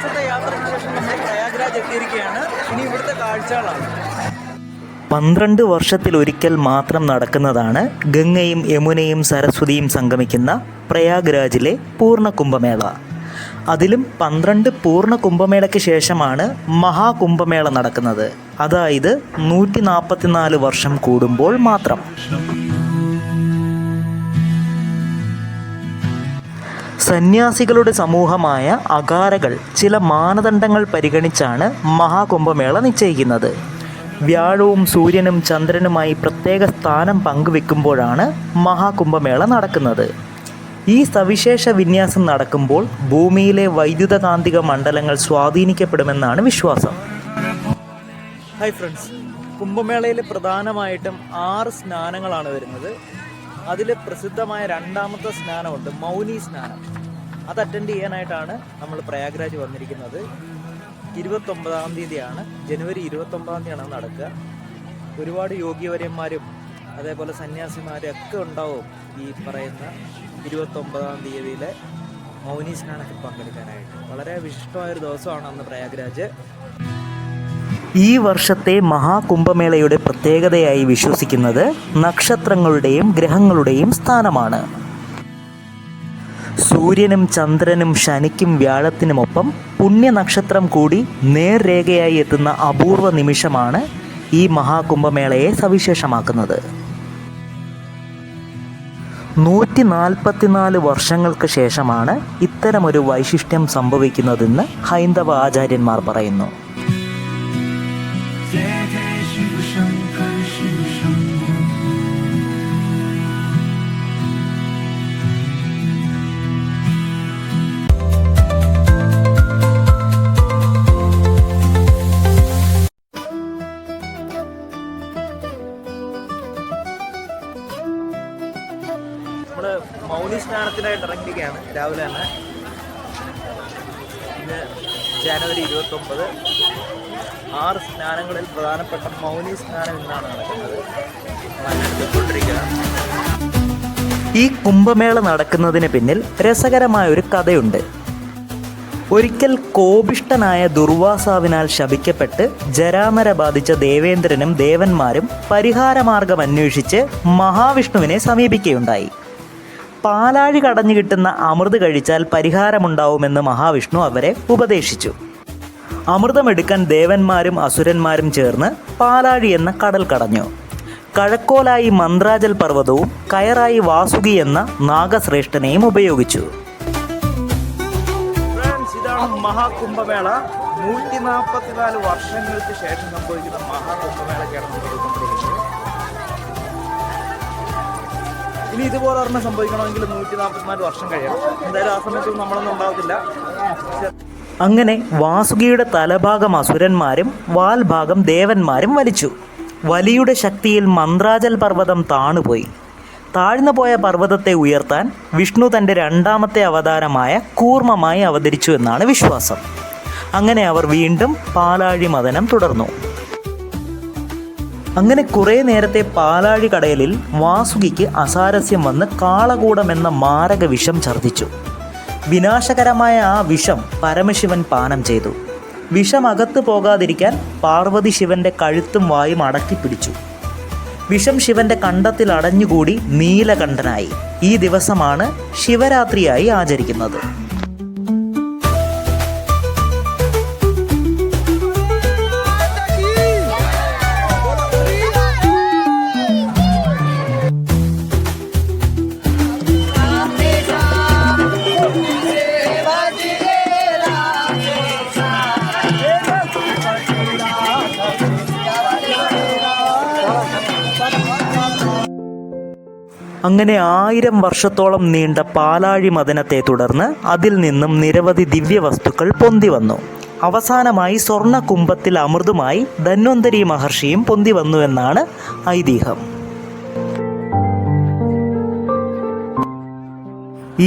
ദിവസത്തെ യാത്രയ്ക്ക് ശേഷം നമ്മൾ പ്രയാഗ്രാജ് എത്തിയിരിക്കുകയാണ്. ഇനി ഇവിടുത്തെ കാഴ്ചകളാണ്. 12 വർഷത്തിലൊരിക്കൽ മാത്രം നടക്കുന്നതാണ് ഗംഗയും യമുനയും സരസ്വതിയും സംഗമിക്കുന്ന പ്രയാഗ്രാജിലെ പൂർണ്ണ കുംഭമേള. അതിലും 12 പൂർണ്ണ കുംഭമേളയ്ക്ക് ശേഷമാണ് മഹാകുംഭമേള നടക്കുന്നത്. അതായത് 144 വർഷം കൂടുമ്പോൾ മാത്രം. സന്യാസികളുടെ സമൂഹമായ അകാരകൾ ചില മാനദണ്ഡങ്ങൾ പരിഗണിച്ചാണ് മഹാകുംഭമേള നിശ്ചയിക്കുന്നത്. വ്യാഴവും സൂര്യനും ചന്ദ്രനുമായി പ്രത്യേക സ്ഥാനം പങ്കുവെക്കുമ്പോഴാണ് മഹാകുംഭമേള നടക്കുന്നത്. ഈ സവിശേഷ വിന്യാസം നടക്കുമ്പോൾ ഭൂമിയിലെ വൈദ്യുതകാന്തിക മണ്ഡലങ്ങൾ സ്വാധീനിക്കപ്പെടുമെന്നാണ് വിശ്വാസം. ഹായ് ഫ്രണ്ട്സ്, കുംഭമേളയിൽ പ്രധാനമായിട്ടും 6 സ്നാനങ്ങളാണ് വരുന്നത്. അതിൽ പ്രസിദ്ധമായ 2ാമത്തെ സ്നാനമുണ്ട്, മൗനി സ്നാനം. അത് അറ്റൻഡ് ചെയ്യാനായിട്ടാണ് നമ്മൾ പ്രയാഗ്രാജ് വന്നിരിക്കുന്നത്. 29-ാം തീയതിയാണ്, ജനുവരി 29-ാം തീയതിയാണ് നടക്കുക. ഒരുപാട് യോഗിവര്യന്മാരും അതേപോലെ സന്യാസിമാരും ഒക്കെ ഉണ്ടാവും ഈ പറയുന്ന 29-ാം തീയതിയിലെ മൗനി സ്നാനത്തിൽ പങ്കെടുക്കാനായിട്ട്. വളരെ വിശിഷ്ടമായൊരു ദിവസമാണ് അന്ന് പ്രയാഗ്രാജ്. ഈ വർഷത്തെ മഹാകുംഭമേളയുടെ പ്രത്യേകതയായി വിശ്വസിക്കുന്നത് നക്ഷത്രങ്ങളുടെയും ഗ്രഹങ്ങളുടെയും സ്ഥാനമാണ്. സൂര്യനും ചന്ദ്രനും ശനിക്കും വ്യാഴത്തിനുമൊപ്പം പുണ്യനക്ഷത്രം കൂടി നേർരേഖയായി എത്തുന്ന അപൂർവ നിമിഷമാണ് ഈ മഹാകുംഭമേളയെ സവിശേഷമാക്കുന്നത്. 144 വർഷങ്ങൾക്ക് ശേഷമാണ് ഇത്തരമൊരു വൈശിഷ്ട്യം സംഭവിക്കുന്നതെന്ന് ഹൈന്ദവ ആചാര്യന്മാർ പറയുന്നു. നമ്മൾ മൗനി സ്നാനത്തിനായിട്ട് ഇറങ്ങിയിരിക്കുകയാണ് രാവിലെ തന്നെ. ഇന്ന് ജനുവരി 29. 6 സ്നാനങ്ങളിൽ പ്രധാനപ്പെട്ട മൗനി സ്നാനം ഇന്നാണ് നടക്കുന്നത്. ഈ കുംഭമേള നടക്കുന്നതിന് പിന്നിൽ രസകരമായൊരു കഥയുണ്ട്. ഒരിക്കൽ കോപിഷ്ഠനായ ദുർവാസാവിനാൽ ശപിക്കപ്പെട്ട് ജരാനര ബാധിച്ച ദേവേന്ദ്രനും ദേവന്മാരും പരിഹാരമാർഗം അന്വേഷിച്ച് മഹാവിഷ്ണുവിനെ സമീപിക്കുകയുണ്ടായി. പാലാഴി കടഞ്ഞു കിട്ടുന്ന അമൃത് കഴിച്ചാൽ പരിഹാരമുണ്ടാവുമെന്ന് മഹാവിഷ്ണു അവരെ ഉപദേശിച്ചു. അമൃതമെടുക്കാൻ ദേവന്മാരും അസുരന്മാരും ചേർന്ന് പാലാഴി എന്ന കടൽ കടഞ്ഞു. കഴക്കോലായി മന്ത്രാജൽ പർവ്വതവും കയറായി വാസുകി എന്ന നാഗശ്രേഷ്ഠനെയും ഉപയോഗിച്ചു. ഇതാണ് മഹാകുംഭമേള. 144 വർഷങ്ങൾക്ക് ശേഷം സംഭവിക്കുന്ന മഹാകുംഭമേളയ്ക്കാണ് നമ്മൾ കൊണ്ടിരിക്കുന്നത്. ഇനി ഇതുപോലെ ഒരെണ്ണം സംഭവിക്കണമെങ്കിൽ 144 വർഷം കഴിയണം. എന്തായാലും ആ സമയത്തൊന്നും നമ്മളൊന്നും ഉണ്ടാവത്തില്ല. അങ്ങനെ വാസുകിയുടെ തലഭാഗം അസുരന്മാരും വാൽഭാഗം ദേവന്മാരും വലിച്ചു. വലിയുടെ ശക്തിയിൽ മന്ത്രാജൽ പർവ്വതം താണുപോയി. താഴ്ന്നു പോയ പർവ്വതത്തെ ഉയർത്താൻ വിഷ്ണു തൻ്റെ 2ാമത്തെ അവതാരമായ കൂർമ്മമായി അവതരിച്ചു എന്നാണ് വിശ്വാസം. അങ്ങനെ അവർ വീണ്ടും പാലാഴി മഥനം തുടർന്നു. അങ്ങനെ കുറേ നേരത്തെ പാലാഴി കടലിൽ വാസുകിക്ക് അസാരസ്യം വന്ന് കാളകൂടം എന്ന മാരക വിഷം ഛർദ്ദിച്ചു. വിനാശകരമായ ആ വിഷം പരമശിവൻ പാനം ചെയ്തു. വിഷം അകത്ത് പോകാതിരിക്കാൻ പാർവതി ശിവന്റെ കഴുത്തും വായും അടക്കിപ്പിടിച്ചു. വിഷം ശിവന്റെ കണ്ടത്തിൽ അടഞ്ഞുകൂടി നീലകണ്ഠനായി. ഈ ദിവസമാണ് ശിവരാത്രിയായി ആചരിക്കുന്നത്. അങ്ങനെ 1000 വർഷത്തോളം നീണ്ട പാലാഴി മഥനത്തെ തുടർന്ന് അതിൽ നിന്നും നിരവധി ദിവ്യവസ്തുക്കൾ പൊന്തി വന്നു. അവസാനമായി സ്വർണ്ണ കുംഭത്തിൽ അമൃതുമായി ധന്വന്തരി മഹർഷിയും പൊന്തി വന്നുവെന്നാണ് ഐതിഹ്യം.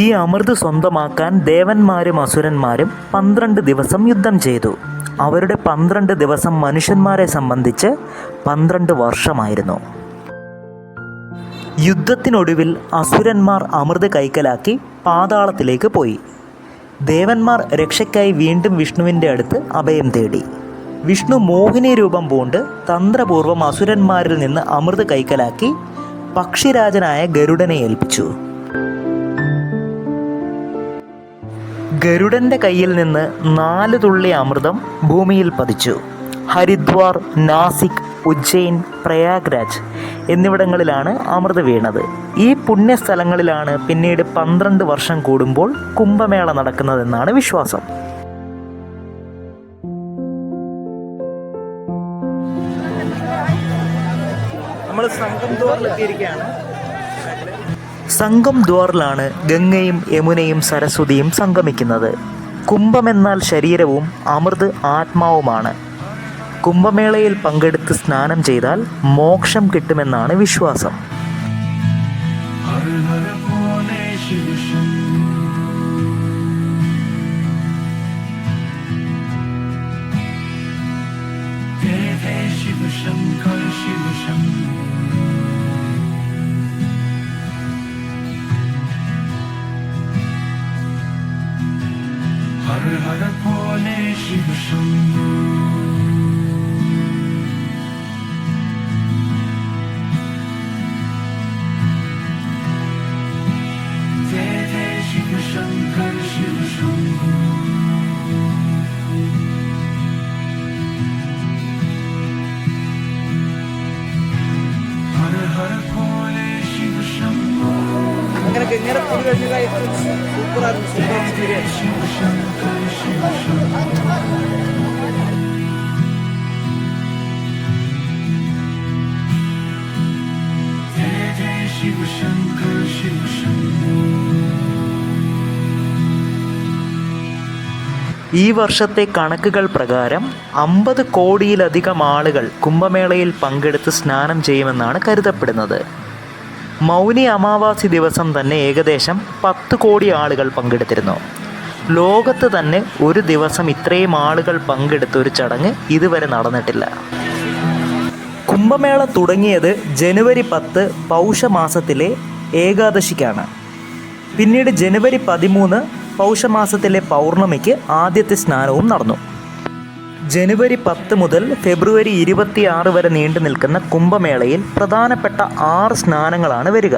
ഈ അമൃത് സ്വന്തമാക്കാൻ ദേവന്മാരും അസുരന്മാരും 12 ദിവസം യുദ്ധം ചെയ്തു. അവരുടെ 12 ദിവസം മനുഷ്യന്മാരെ സംബന്ധിച്ച് 12 വർഷമായിരുന്നു. യുദ്ധത്തിനൊടുവിൽ അസുരന്മാർ അമൃത് കൈക്കലാക്കി പാതാളത്തിലേക്ക് പോയി. ദേവന്മാർ രക്ഷയ്ക്കായി വീണ്ടും വിഷ്ണുവിൻ്റെ അടുത്ത് അഭയം തേടി. വിഷ്ണു മോഹിനി രൂപം പൂണ്ട് തന്ത്രപൂർവ്വം അസുരന്മാരിൽ നിന്ന് അമൃത് കൈക്കലാക്കി പക്ഷിരാജനായ ഗരുഡനെ ഏൽപ്പിച്ചു. ഗരുഡന്റെ കയ്യിൽ നിന്ന് 4 തുള്ളി അമൃതം ഭൂമിയിൽ പതിച്ചു. ഹരിദ്വാർ, നാസിക്, ഉജ്ജയിൻ, പ്രയാഗ്രാജ് എന്നിവിടങ്ങളിലാണ് അമൃത് വീണത്. ഈ പുണ്യസ്ഥലങ്ങളിലാണ് പിന്നീട് 12 വർഷം കൂടുമ്പോൾ കുംഭമേള നടക്കുന്നതെന്നാണ് വിശ്വാസം. നമ്മൾ സംഗം ദ്വാറിലെത്തിയിരിക്കുകയാണ്. സംഗം ദ്വാറിലാണ് ഗംഗയും യമുനയും സരസ്വതിയും സംഗമിക്കുന്നത്. കുംഭമെന്നാൽ ശരീരവും അമൃത് ആത്മാവുമാണ്. കുംഭമേളയിൽ പങ്കെടുത്ത് സ്നാനം ചെയ്താൽ മോക്ഷം കിട്ടുമെന്നാണ് വിശ്വാസം. അങ്ങനെ ഗംഗയുടെ പുളി കഴിഞ്ഞതായിട്ട് സൂപ്പറായിരുന്നു, സൂപ്പർ എക്സ്പീരിയൻസ്. ഈ വർഷത്തെ കണക്കുകൾ പ്രകാരം 50 കോടിയിലധികം ആളുകൾ കുംഭമേളയിൽ പങ്കെടുത്ത് സ്നാനം ചെയ്യുമെന്നാണ് കരുതപ്പെടുന്നത്. മൗനി അമാവാസി ദിവസം തന്നെ ഏകദേശം 10 കോടി ആളുകൾ പങ്കെടുത്തിരുന്നു. ലോകത്ത് തന്നെ ഒരു ദിവസം ഇത്രയും ആളുകൾ പങ്കെടുത്ത ഒരു ചടങ്ങ് ഇതുവരെ നടന്നിട്ടില്ല. കുംഭമേള തുടങ്ങിയത് ജനുവരി 10 പൗഷമാസത്തിലെ ഏകാദശിക്കാണ്. പിന്നീട് ജനുവരി 13 പൗഷമാസത്തിലെ പൗർണമിക്ക് ആദ്യത്തെ സ്നാനവും നടന്നു. ജനുവരി 10 മുതൽ ഫെബ്രുവരി 26 വരെ നീണ്ടു നിൽക്കുന്ന കുംഭമേളയിൽ പ്രധാനപ്പെട്ട 6 സ്നാനങ്ങളാണ് വരിക.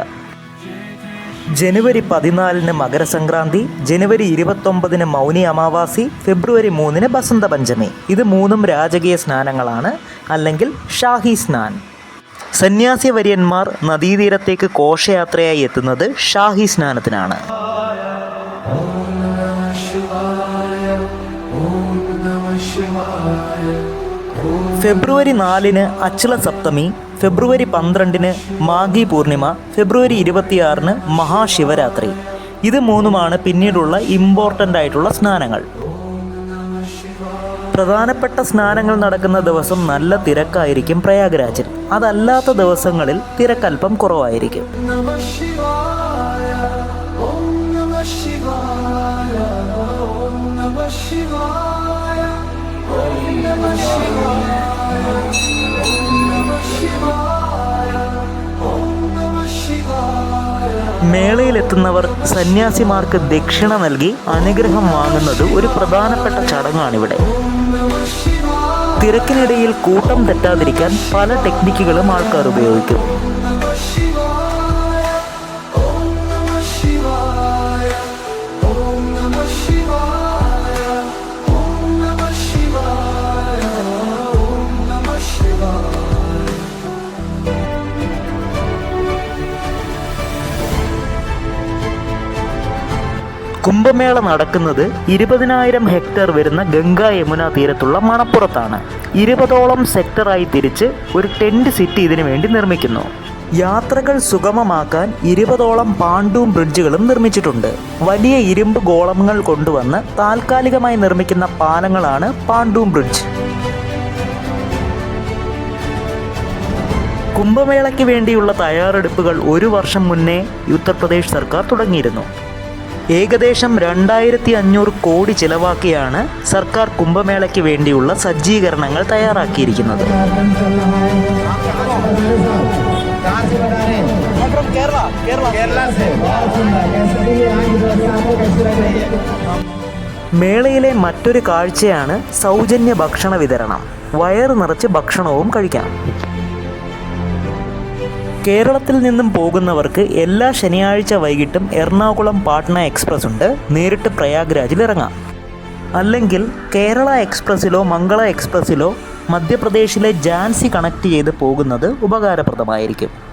ജനുവരി 14 മകരസംക്രാന്തി, ജനുവരി 29 മൗനി അമാവാസി, ഫെബ്രുവരി 3 ബസന്ത പഞ്ചമി. ഇത് 3 രാജകീയ സ്നാനങ്ങളാണ്, അല്ലെങ്കിൽ ഷാഹി സ്നാൻ. സന്യാസി വര്യന്മാർ നദീതീരത്തേക്ക് ഘോഷയാത്രയായി എത്തുന്നത് ഷാഹി സ്നാനത്തിനാണ്. ഫെബ്രുവരി 4 അച്ഛല സപ്തമി, ഫെബ്രുവരി 12 മാഘി പൂർണിമ, ഫെബ്രുവരി 26 മഹാശിവരാത്രി. ഇത് 3 പിന്നീടുള്ള ഇമ്പോർട്ടൻ്റ് ആയിട്ടുള്ള സ്നാനങ്ങൾ. പ്രധാനപ്പെട്ട സ്നാനങ്ങൾ നടക്കുന്ന ദിവസം നല്ല തിരക്കായിരിക്കും പ്രയാഗ്രാജിൽ. അതല്ലാത്ത ദിവസങ്ങളിൽ തിരക്കൽപ്പം കുറവായിരിക്കും. മേളയിലെത്തുന്നവർ സന്യാസിമാർക്ക് ദക്ഷിണ നൽകി അനുഗ്രഹം വാങ്ങുന്നത് ഒരു പ്രധാനപ്പെട്ട ചടങ്ങാണിവിടെ. തിരക്കിനിടയിൽ കൂട്ടം തെറ്റാതിരിക്കാൻ പല ടെക്നിക്കുകളും ആൾക്കാർ ഉപയോഗിക്കും. കുംഭമേള നടക്കുന്നത് 20,000 ഹെക്ടർ വരുന്ന ഗംഗ യമുന തീരത്തുള്ള മണപ്പുറത്താണ്. 20ഓളം സെക്ടറായി തിരിച്ച് ഒരു ടെൻറ്റ് സിറ്റി ഇതിനു വേണ്ടി നിർമ്മിക്കുന്നു. യാത്രകൾ സുഗമമാക്കാൻ 20ഓളം പാണ്ടൂം ബ്രിഡ്ജുകളും നിർമ്മിച്ചിട്ടുണ്ട്. വലിയ ഇരുമ്പ് ഗോളങ്ങൾ കൊണ്ടുവന്ന് താൽക്കാലികമായി നിർമ്മിക്കുന്ന പാലങ്ങളാണ് പാണ്ടൂം ബ്രിഡ്ജ്. കുംഭമേളയ്ക്ക് വേണ്ടിയുള്ള തയ്യാറെടുപ്പുകൾ 1 വർഷം മുന്നേ ഉത്തർപ്രദേശ് സർക്കാർ തുടങ്ങിയിരുന്നു. ഏകദേശം 2500 കോടി ചിലവാക്കിയാണ് സർക്കാർ കുംഭമേളയ്ക്ക് വേണ്ടിയുള്ള സജ്ജീകരണങ്ങൾ തയ്യാറാക്കിയിരിക്കുന്നത്. മേളയിലെ മറ്റൊരു കാഴ്ചയാണ് സൗജന്യ ഭക്ഷണ വിതരണം. വയറ് നിറച്ച് ഭക്ഷണവും കഴിക്കാം. കേരളത്തിൽ നിന്നും പോകുന്നവർക്ക് എല്ലാ ശനിയാഴ്ച വൈകിട്ടും എറണാകുളം പാട്ന എക്സ്പ്രസ് ഉണ്ട്. നേരിട്ട് പ്രയാഗ്രാജിൽ ഇറങ്ങാം. അല്ലെങ്കിൽ കേരള എക്സ്പ്രസ്സിലോ മംഗള എക്സ്പ്രസ്സിലോ മധ്യപ്രദേശിലെ ഝാൻസി കണക്ട് ചെയ്ത് പോകുന്നത് ഉപകാരപ്രദമായിരിക്കും.